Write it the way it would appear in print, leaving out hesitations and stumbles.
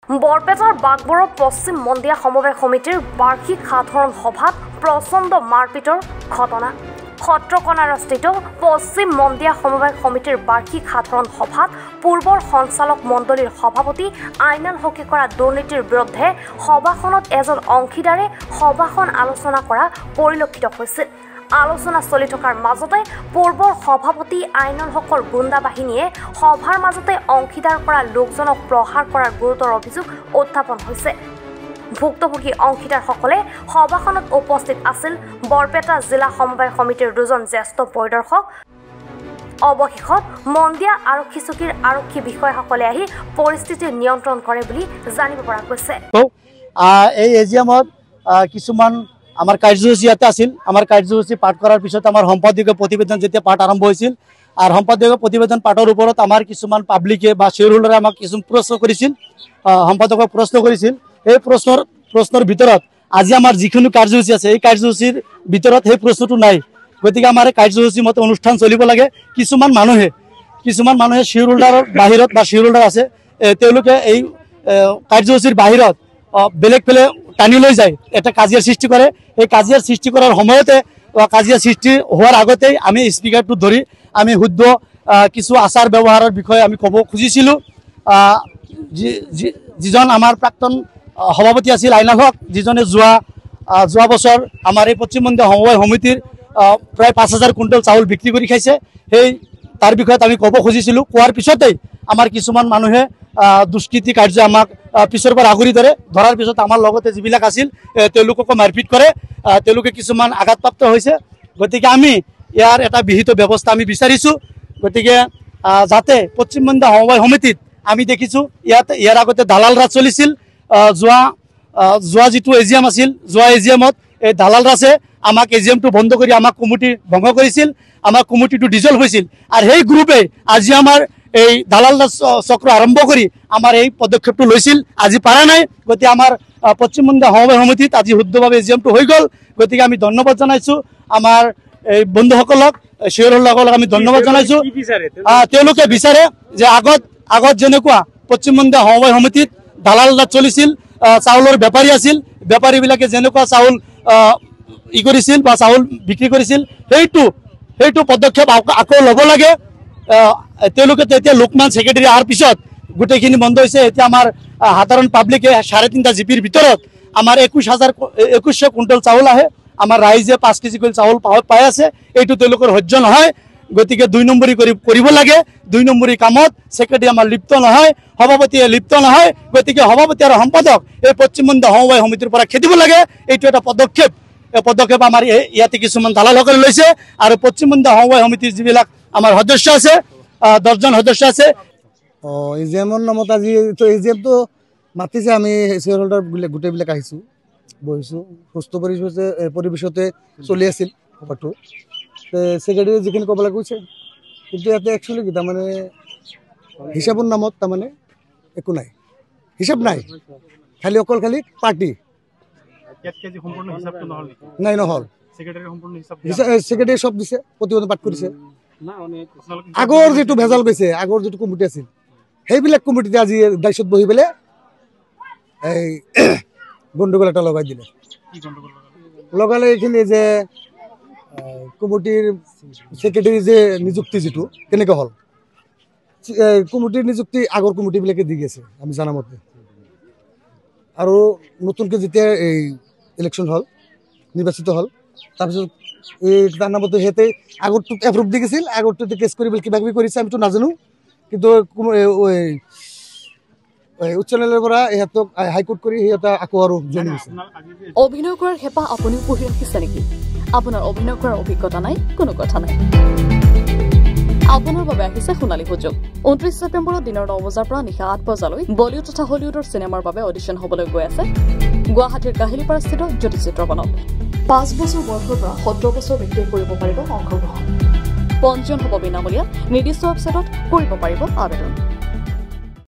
বৰপেটাৰ বাগবৰ পশ্চিম মন্দিয়া সমবায় সমিতিৰ বাৰ্ষিক সাধাৰণ সভাত প্ৰচণ্ড মাৰপিটৰ ঘটনা। সত্ৰকনাৰস্থিত পশ্চিম মন্দিয়া সমবায় সমিতিৰ বাৰ্ষিক সাধাৰণ সভাত পূৰ্বৰ সঞ্চালক মণ্ডলীৰ সভাপতি আইনাল হকে কৰা দুৰ্নীতিৰ বিৰুদ্ধে সভাখনত এজন অংশীদাৰে সভাখন আলোচনা কৰা পৰিলক্ষিত হৈছিল। আলোচনা চলি থকাৰ মাজতে পূৰ্বৰ সভাপতি আইনাল হকৰ গুণ্ডা বাহিনীয়ে সভাৰ মাজতে অংশীদাৰ কৰা লোকজনক প্ৰহাৰ কৰাৰ গুৰুতৰ অভিযোগ উত্থাপন হৈছে। ভুক্তভোগী অংশীদাৰসকলে সভাখনত উপস্থিত আছিল বৰপেটা জিলা সমবায় সমিতিৰ দুজন জ্যেষ্ঠ পৰিদৰ্শক। অৱশেষত মন্দিয়া আৰক্ষী চকীৰ আৰক্ষী বিষয়াসকলে আহি পৰিস্থিতি নিয়ন্ত্ৰণ কৰে বুলি জানিব পৰা গৈছে। এই এজিএমত কিছুমান আমাৰ কাৰ্যসূচী ইয়াতে আছিল। আমাৰ কাৰ্যসূচী পাঠ কৰাৰ পিছত আমাৰ সম্পাদকীয় প্ৰতিবেদন যেতিয়া পাঠ আৰম্ভ হৈছিল আৰু সম্পাদকীয় প্ৰতিবেদন পাঠৰ ওপৰত আমাৰ কিছুমান পাব্লিকে বা শ্বেয়াৰ হোল্ডাৰে আমাক কিছুমান প্ৰশ্ন কৰিছিল, সম্পাদকক প্ৰশ্ন কৰিছিল। এই প্ৰশ্নৰ ভিতৰত আজি আমাৰ যিখিনি কাৰ্যসূচী আছে এই কাৰ্যসূচীৰ ভিতৰত সেই প্ৰশ্নটো নাই। গতিকে আমাৰ কাৰ্যসূচী মতে অনুষ্ঠান চলিব লাগে। কিছুমান মানুহে শ্বেয়াৰ হোল্ডাৰৰ বাহিৰত বা শ্বেয়াৰ হোল্ডাৰ আছে, তেওঁলোকে এই কাৰ্যসূচীৰ বাহিৰত বেলেগ টানি লৈ যায়, এটা কাজিয়াৰ সৃষ্টি কৰে। এই কাজিয়াৰ সৃষ্টি কৰাৰ সময়তে কাজিয়া সৃষ্টি হোৱাৰ আগতেই আমি স্পিকাৰটো ধৰি আমি শুদ্ধ কিছু আচাৰ ব্যৱহাৰৰ বিষয়ে আমি ক'ব খুজিছিলোঁ। যিজন আমাৰ প্ৰাক্তন সভাপতি আছিল আইনাল হক, যিজনে যোৱা বছৰ আমাৰ এই পশ্চিম মন্দিয়া সমবায় সমিতিৰ প্ৰায় 5,000 কুইণ্টল চাউল বিক্ৰী কৰি খাইছে, সেই তাৰ বিষয়ত আমি ক'ব খুজিছিলোঁ। কোৱাৰ পিছতেই আমাৰ কিছুমান মানুহে দুষ্কৃতি কাৰ্য আমাক পিছৰ পৰা আগুৰি ধৰাৰ পিছত আমাৰ লগতে যিবিলাক আছিল তেওঁলোককো মাৰপিট কৰে, তেওঁলোকে কিছুমান আঘাতপ্ৰাপ্ত হৈছে। গতিকে আমি ইয়াৰ এটা বিহিত ব্যৱস্থা আমি বিচাৰিছোঁ। গতিকে যাতে পশ্চিম মন্দিয়া সমবায় সমিতিত আমি দেখিছোঁ ইয়াৰ আগতে দালাল ৰাজ চলিছিল। যোৱা যিটো এজিএম আছিল, যোৱা এজিএমত এই দালাল ৰাজে আমাক এজিএমটো বন্ধ কৰি আমাক কমিটি ভংগ কৰিছিল, আমাৰ কমিটিটো ডিজলভ হৈছিল। আৰু সেই গ্ৰুপে আজি আমাৰ এই দালাল চক্ৰ আৰম্ভ কৰি আমাৰ এই পদক্ষেপটো লৈছিল, আজি পাৰা নাই। গতিকে আমাৰ পশ্চিম মন্দিয়া সমবায় সমিতিত আজি শুদ্ধভাৱে এজিএমটো হৈ গ'ল। গতিকে আমি ধন্যবাদ জনাইছোঁ আমাৰ এই বন্ধুসকলক, শ্বেয়াৰ হোল্ডাৰসকলক আমি ধন্যবাদ জনাইছোঁ। তেওঁলোকে বিচাৰে যে আগত যেনেকুৱা পশ্চিম মন্দিয়া সমবায় সমিতিত দালাল ৰাজ চলিছিল, চাউলৰ বেপাৰী আছিল, বেপাৰীবিলাকে যেনেকুৱা চাউল কৰিছিল বা চাউল বিক্ৰী কৰিছিল, সেইটো পদক্ষেপ আকৌ ল'ব লাগে। তেওঁলোকে এতিয়া লোকমান ছেক্ৰেটাৰী অহাৰ পিছত গোটেইখিনি বন্ধ হৈছে। এতিয়া আমাৰ সাধাৰণ পাব্লিকে 3.5 জিপিৰ ভিতৰত আমাৰ 21,000 কুইণ্টল চাউল আহে, আমাৰ ৰাইজে 5 কেজি কৰি চাউল পাই আছে। এইটো তেওঁলোকৰ সহ্য নহয়। গতিকে 2 নম্বৰী কৰিব লাগে। 2 নম্বৰী কামত ছেক্ৰেটাৰী আমাৰ লিপ্ত নহয়, সভাপতিয়ে লিপ্ত নহয়। গতিকে সভাপতি আৰু সম্পাদক এই পশ্চিম মন্দিয়া সমবায় সমিতিৰ পৰা খেদিব লাগে। এইটো এটা পদক্ষেপ। এই পদক্ষেপ আমাৰ ইয়াতে কিছুমান দালালসকলে লৈছে। আৰু পশ্চিম মন্দিয়া সমবায় সমিতিৰ যিবিলাক আমাৰ সদস্য আছে, 10জন সদস্য আছে। এজিএমৰ নামত আজি এজিএমটো মাতিছে, আমি শ্বেয়াৰ হোল্ডাৰ গোটেইবিলাক আহিছোঁ, বহিছোঁ। সুস্থ পৰিৱেশতে চলি আছিল সভাটো। ছেক্ৰেটাৰী যিখিনি ক'বলৈ কৈছে, কিন্তু ইয়াতে একচুৱেলি কি তাৰমানে হিচাপৰ নামত তাৰমানে একো নাই, হিচাপ নাই, অকল খালি পাৰ্টি নাই, নহ'ল। ছেক্ৰেটাৰী চব দিছে, প্ৰতিবেদন পাঠ কৰিছে। আগৰ যিটো ভেজাল গৈছে, আগৰ যিটো কমিটি আছিল, সেইবিলাক কমিটিতে আজি দায়িত্বত বহি পেলাই এই গণ্ডগোল এটা লগাই দিলে। লগালে এইখিনি যে কমিটিৰ ছেক্ৰেটাৰী যে নিযুক্তি যিটো কেনেকৈ হ'ল, কমিটিৰ নিযুক্তি আগৰ কমিটিবিলাকে দি গৈছে আমি জানামতে। আৰু নতুনকৈ যেতিয়া এই ইলেকশ্যন হ'ল, নিৰ্বাচিত হ'ল, তাৰপিছত এই তাৰ নামতে সিহঁতে আগৰটোত এপ্ৰুভ দি গৈছিল, আগৰটোতে কেছ কৰি কিবা কিবি কৰিছে, আমিতো নাজানো। কিন্তু উচ্চ ন্যায়ালয়ৰ পৰা ইহঁতক হাইকোৰ্ট কৰি সিহঁতে আকৌ আৰু জইন হৈছে। অভিনয় কৰাৰ হেঁপাহ আপুনিও পঢ়ি ৰাখিছে নেকি? আপোনাৰ অভিনয় কৰাৰ অভিজ্ঞতা নাই? কোনো কথা নাই, আপোনাৰ বাবে আহিছে সোণালী সুযোগ। 29 ছেপ্টেম্বৰত দিনৰ 9 বজাৰ পৰা নিশা 8 বজালৈ বলিউড তথা হলিউডৰ চিনেমাৰ বাবে অডিশ্যন হ'বলৈ গৈ আছে গুৱাহাটীৰ কাহিলীপাৰাস্থিত জ্যোতি চিত্ৰবনত। 5 বছৰ বয়সৰ পৰা 17 বছৰ ব্যক্তিয়ে কৰিব পাৰিব অংশগ্ৰহণ। পঞ্জীয়ন হ'ব বিনামূলীয়া, নিৰ্দিষ্ট ৱেবছাইটত কৰিব পাৰিব আবেদন।